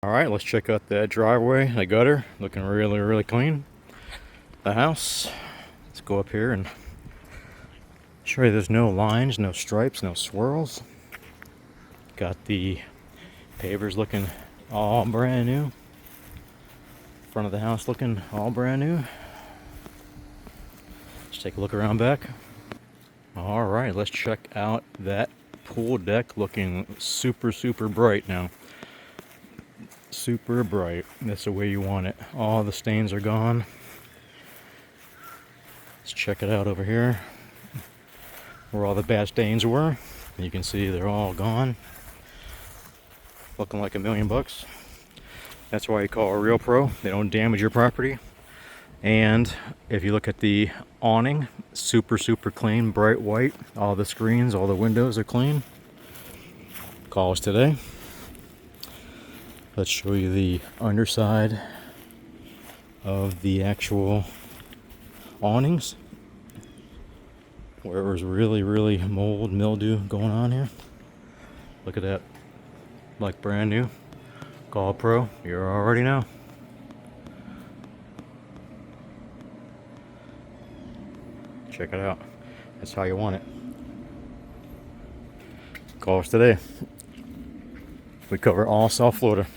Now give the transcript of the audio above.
All right, let's check out that driveway, the gutter, looking really clean. The house, let's go up here and show you there's no lines, no stripes, no swirls. Got the pavers looking all brand new. Front of the house looking all brand new. Let's take a look around back. All right, let's check out that pool deck looking super bright now. Super bright. That's the way you want it. All the stains are gone. Let's check it out over here where all the bad stains were. You can see they're all gone. Looking like $1,000,000. That's why you call a real pro. They don't damage your property. And if you look at the awning, super clean, bright white. All the screens, all the windows are clean. Call us today. Let's show you the underside of the actual awnings, where it was really mold, mildew going on here. Look at that, like brand new. Call a pro, you already know. Check it out. That's how you want it. Call us today. We cover all South Florida.